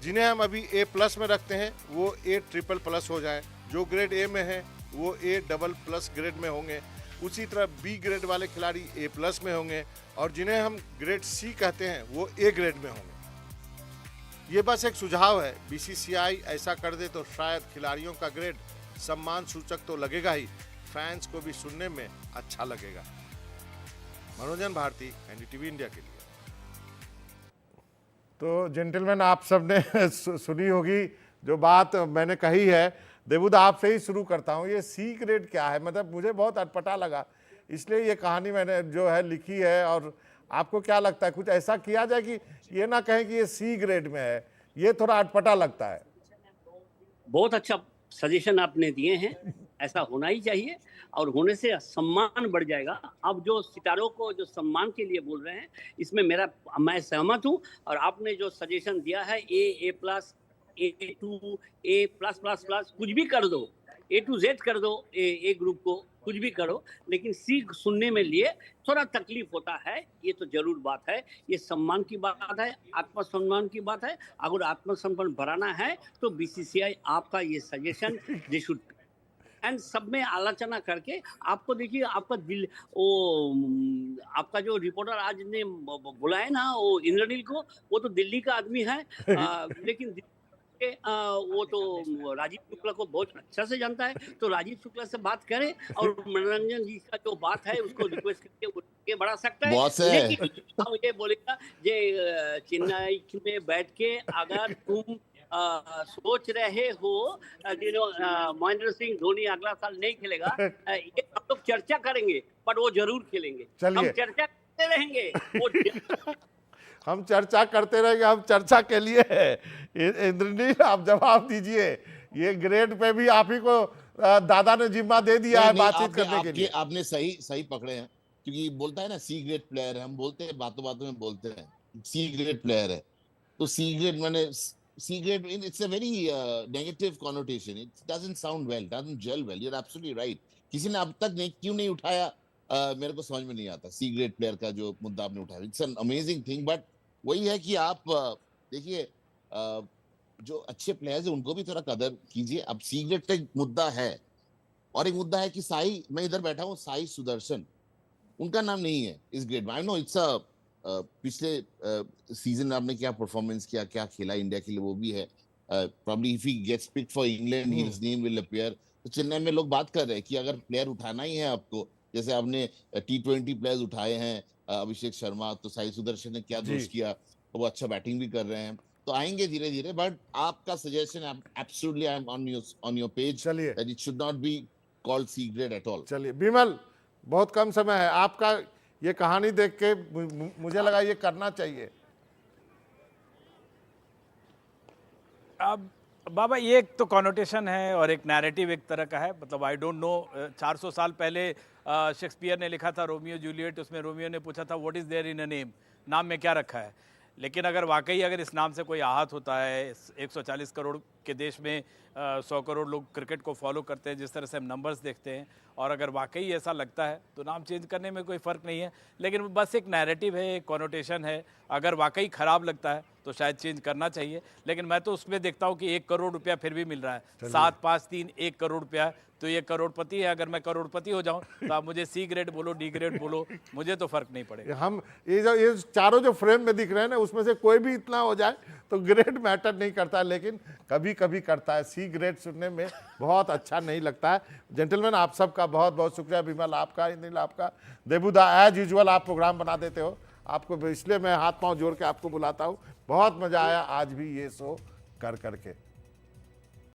जिन्हें हम अभी A+ में रखते हैं वो A++ हो जाए, जो ग्रेड A में है वो A++ ग्रेड में होंगे, उसी तरह B ग्रेड वाले खिलाड़ी A+ में होंगे, और जिन्हें हम ग्रेड C कहते हैं वो A ग्रेड में होंगे। ये बस एक सुझाव है, बीसीसीआई ऐसा कर दे तो शायद खिलाड़ियों का ग्रेड सम्मान सूचक तो लगेगा ही, फैंस को भी सुनने में अच्छा लगेगा। मनोजन भारती, NDTV इंडिया के लिए। तो जेंटलमैन, आप सबने सुनी होगी जो बात मैंने कही है। देवुद, आपसे ही शुरू करता हूँ, ये सी ग्रेड क्या है? मतलब मुझे बहुत अटपटा लगा, इसलिए ये कहानी मैंने जो है लिखी है। और आपको क्या लगता है, कुछ ऐसा किया जाए कि ये ना कहें कि ये सी ग्रेड में है? ये थोड़ा अटपटा लगता है। बहुत अच्छा सजेशन आपने दिए हैं, ऐसा होना ही चाहिए, और होने से सम्मान बढ़ जाएगा। अब जो सितारों को जो सम्मान के लिए बोल रहे हैं, इसमें मैं सहमत हूँ। और आपने जो सजेशन दिया है A+, A2, A+++ कुछ भी कर दो, A to Z कर दो, A ग्रुप को कुछ भी करो, लेकिन सी सुनने में लिए थोड़ा तकलीफ होता है। ये तो जरूर बात है, ये सम्मान की बात है, आत्मसम्मान की बात है। अगर आत्मसम्मान बढ़ाना है तो बीसीसीआई आपका ये सजेशन दे शुड एंड सब में आलोचना करके आपको देखिए, आपका दिल आपका जो रिपोर्टर आज ने बुलाया है ना, वो इंद्रनील को, वो तो दिल्ली का आदमी है, लेकिन वो तो राजीव शुक्ला को बहुत अच्छा से जानता है, तो राजीव शुक्ला से बात करें और मनोरंजन जी का जो बात है उसको रिक्वेस्ट करके आगे बढ़ा सकता है। लेकिन ये बोलेगा जे चेन्नई में बैठ के अगर तुम सोच रहे हो महेंद्र सिंह धोनी अगला साल नहीं खेलेगा, ये हम लोग चर्चा करेंगे, पर वो जरूर खेलेंगे। हम चर्चा करते रहेंगे। हम चर्चा करते रहेंगे, हम चर्चा के लिए है। इंद्रनील आप जवाब दीजिए, ये ग्रेड पे भी आप ही को दादा ने जिम्मा दे दिया है बातचीत करने के लिए। आपने सही पकड़े हैं, क्योंकि बोलता है ना सी ग्रेड प्लेयर है, हम बोलते हैं बातों बातों में बोलते हैं सी ग्रेड प्लेयर है, तो सी ग्रेड मैंने C grade it's a very negative connotation, it doesn't sound well, doesn't gel well, you are absolutely right. किसी ने अब तक क्यों नहीं उठाया मेरे को समझ में नहीं आता। सी ग्रेड प्लेयर का जो मुद्दा आपने उठाया, it's an amazing thing, but वही है कि आप देखिए जो अच्छे प्लेयर्स हैं उनको भी थोड़ा कदर कीजिए। अब सी ग्रेड का एक मुद्दा है, और एक मुद्दा है कि साई, मैं इधर बैठा हूँ, साई सुदर्शन, उनका नाम नहीं है इस ग्रेड में। आई नो इट्स अ पिछले सीजन आपने क्या परफॉर्मेंस किया, क्या खेला इंडिया के लिए, वो भी है। Probably if he gets picked for England his name will appear. तो चेन्नई में लोग बात कर रहे हैं कि अगर प्लेयर उठाना ही है आपको, जैसे आपने T20 प्लेयर्स उठाए हैं, अभिषेक शर्मा, तो साई सुदर्शन ने क्या दोष किया, तो वो अच्छा बैटिंग भी कर रहे हैं, तो आएंगे धीरे धीरे। बट आपका suggestion absolutely I am on your page that it should not be called C grade at all. चलिए बिमल, बहुत कम समय है, आपका ये कहानी देख के मुझे लगा ये करना चाहिए। अब बाबा ये एक तो कॉनोटेशन है और एक नैरेटिव एक तरह का है, मतलब आई डोंट नो। 400 साल पहले शेक्सपियर ने लिखा था रोमियो जूलियट, उसमें रोमियो ने पूछा था what is there in a name, नाम में क्या रखा है। लेकिन अगर वाकई अगर इस नाम से कोई आहत होता है, 140 करोड़ के देश में 100 करोड़ लोग क्रिकेट को फॉलो करते हैं, जिस तरह से हम नंबर्स देखते हैं, और अगर वाकई ऐसा लगता है तो नाम चेंज करने में कोई फ़र्क नहीं है। लेकिन बस एक नैरेटिव है, एक कॉनोटेशन है, अगर वाकई ख़राब लगता है तो शायद चेंज करना चाहिए। लेकिन मैं तो उसमें देखता हूँ कि 1 करोड़ रुपया फिर भी मिल रहा है, 7, 5, 3, 1 करोड़ रुपया, तो ये करोड़पति है। अगर मैं करोड़पति हो जाऊं तो आप मुझे सी ग्रेड बोलो, डी ग्रेड बोलो, मुझे तो फर्क नहीं पड़ेगा। हम ये चारों जो फ्रेम में दिख रहे हैं ना, उसमें से कोई भी इतना हो जाए तो ग्रेड मैटर नहीं करता है, लेकिन कभी कभी करता है। सी ग्रेड सुनने में बहुत अच्छा नहीं लगता है। जेंटलमैन, आप सबका बहुत बहुत शुक्रिया। विमल आपका, इंद्रनील आपका, देबूदा एज यूजुअल आप प्रोग्राम बना देते हो, आपको इसलिए मैं हाथ पांव जोड़ के आपको बुलाता हूँ। बहुत मजा आया आज भी ये शो कर करके।